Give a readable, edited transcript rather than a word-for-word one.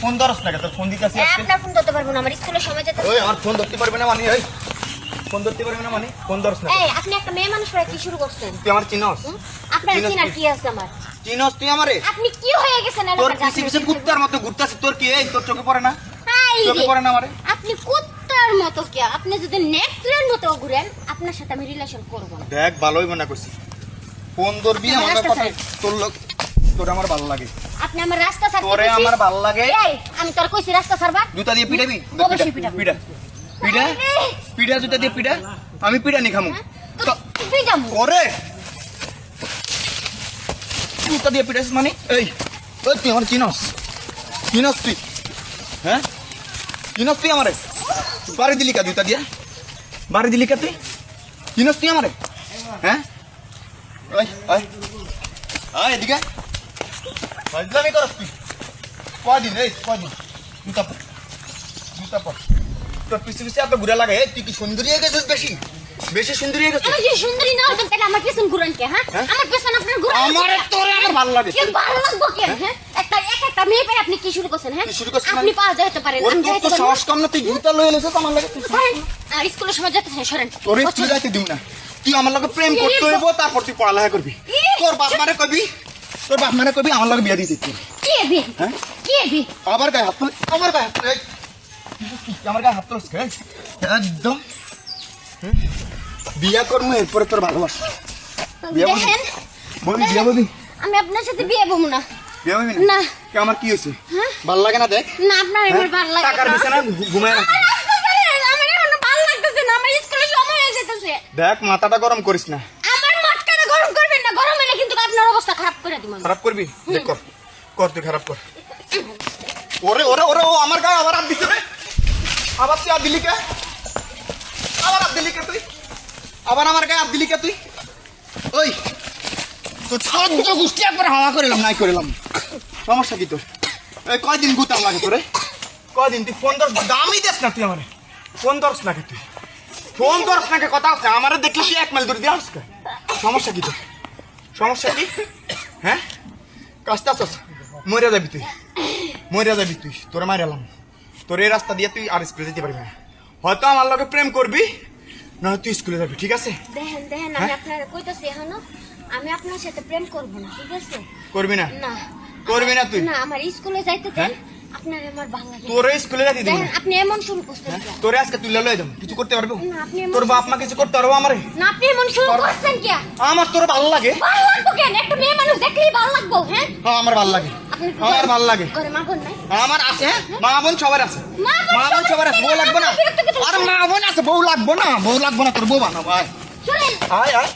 Phone ধরছ না তোর phone দিতেছি আজকে আপনার ফোন ধরতে পারবো না আমার স্কুলের সময় যেতে ওই আমার ফোন ধরতে পারবে না মানে এই ফোন ধরতে পারবে না মানে ফোন ধরছ না এই আপনি একটা মেয়ে মানুষ হয়ে কি শুরু করছেন তুই আমার চিনস আপনার চিনার কি আছে আমার চিনস তুই আমারে আপনি কি হয়ে গেছেন তোর পিছে পিছে কুত্তার মতো ঘুরতাছিস তোর কি এই তোর চোখে পড়ে না চোখে পড়ে না আমারে আপনি কুত্তার মতো কি আপনি যদি নেকড়ের মতো ঘুরেন আপনার সাথে আমি রিলেশন করব না দেখ ভালোই মনে করছিস ফোন ধরবি আপনি আমার রাস্তা কথা ছাড়েন। তোর লোক তোর আমার ভালো লাগে আপনি আমার রাস্তা ছাড়তে তোরে কইছি? আমার ভালো লাগে এই আমি তোর কইছি রাস্তা ছাড়বা জুতা দিয়ে পিটাবি অবশ্যই পিটাবো। পিটা পিটা পিটা জুতা দিয়ে পিটা আমি পিটা নি খামু তুই যাবো করে জুতা দিয়ে পিটাস মানে এই ওই তুই আমার চিনস চিনস তুই হ্যাঁ চিনস তুই আমারে বাড়ি দিলি কা জুতা দিয়ে বাড়ি দিলি কা তুই চিনস তুই আমারে হ্যাঁ ওই ওই ওই এদিকে ফাজলামি করস তুই কদিন এই কদিন জুতা পর জুতা পর তোর পিছে পিছে এত ঘুরে লাগে তুই কি সুন্দরী হয়ে গেছিস বেশি বেশি সুন্দরী হয়ে গেছিস আমি যে সুন্দরী না হতাম তাহলে আমার পেছন ঘুরান কে হ্যাঁ হ্যাঁ? আমার পেছন আপনার ঘুরান আমারে তোরে আমার ভালো লাগে কি ভালো লাগবো কে হ্যাঁ একটা মেয়ে পেয়ে আপনি কি শুরু করছেন হ্যাঁ কি শুরু করছেন আপনি মানে? পাওয়া যেতে পারেন ওর আমি তোর যাইতে তো পারবো সাহস কম না তুই জুতা লয়ে এসেছিস আমার লাগে সরেন আর স্কুলের সময় যেতে চাই সরেন তোরে তুই যাইতে দিও না তুই আমার লগে প্রেম করতে হইব তারপর তুই পড়ালেখা করবি তোর বাপ মারে কবি তোর বাপ মারে কবি আমার লগে বিয়া দিতে তুই কি এবি হ্যাঁ? কি এবি আবার গায়ে হাত তুলে আমার গায়ে হাত তুলে এই, আমার গায়ে হাত তুলছ একদম হুম? বিয়া করবো এরপরে তোর ভালোবাসা বিয়া বলবি দেখেন বলবি বিয়া বলবি আমি আপনার সাথে বিয়ে বলবো না বিয়া বলবি না। কে আমার কি হয়েছে হ্যাঁ? ভাল লাগে না দেখ না আপনার এবার ভালো লাগে টাকার না। বিছানা ঘুমায় না আমার এখন ভালো লাগতেছে না আমার স্কুলের সময় হয়ে যেতেছে দেখ মাথাটা গরম করিস না আমার মাথাটা গরম করবেন না গরম হলে কিন্তু আপনার অবস্থা খারাপ করে দিব খারাপ করবি দেখ কর কর তুই খারাপ কর ওরে ওরে ওরে ও আমার গায়ে আবার হাত দিছে রে আবার তুই হাত দিলি কে আবার হাত দিলি কে তুই আবার আমার গায়ে হাত দিলি কে তুই ওই তো ছাত্র গোষ্ঠী একবার হাওয়া করিলাম নাই করিলাম সমস্যা কি তোর এই কয়দিন গুতাম লাগে তোরে কয়দিন তুই ফোন ধর দামই দেস না তুই আমারে ফোন ধরস না কে তুই ফোন ধরস না কে কথা আছে আমারে দেখলে তুই এক মাইল দূরে দিয়ে আসছ সমস্যা কি তোর সমস্যা কি হ্যাঁ কাজটা আসছ মরে যাবি তুই মরে যাবি তুই তোরে মারিলাম তোর এই রাস্তা দিয়ে তুই আর স্কুলে যেতে পারবি না হয়তো আমার লগে প্রেম করবি না তুই স্কুলে যাবি ঠিক আছে দেখেন দেখেন আমি আপনার কইতাছি এখনো আমি আপনার সাথে প্রেম করব না ঠিক আছে করবি না না করবি না তুই না আমার স্কুলে যাইতে দেন হ্যাঁ? আপনার আমার ভালো লাগে তোরে স্কুলে যেতে দিবি দেখেন না আপনি এমন শুরু করছেন হ্যাঁ? কি? তোরে আজকে তুই লয়ে যাবো কিছু করতে পারবো না, আপনি এমন- তোর বাপ মা কিছু করতে পারবো আমারে না আপনি এমন শুরু করছেন কি আমার তোর ভালো লাগে ভালো লাগবো কেন একটা মেয়ে মানুষ দেখলেই ভালো লাগবো হ্যাঁ হ্যাঁ আমার ভালো লাগে আপনি কি আমার ঘরে- ভালো লাগে ঘরে মা বোন নাই আমার আছে হ্যাঁ? মা বোন সবার আছে মা বোন মা বোন সবার আছে বউ লাগবে না বিরক্ত করতে- আরে মা বোন আছে বউ লাগবে না তোর বউ বানাবো আয় শুনেন আয় আয়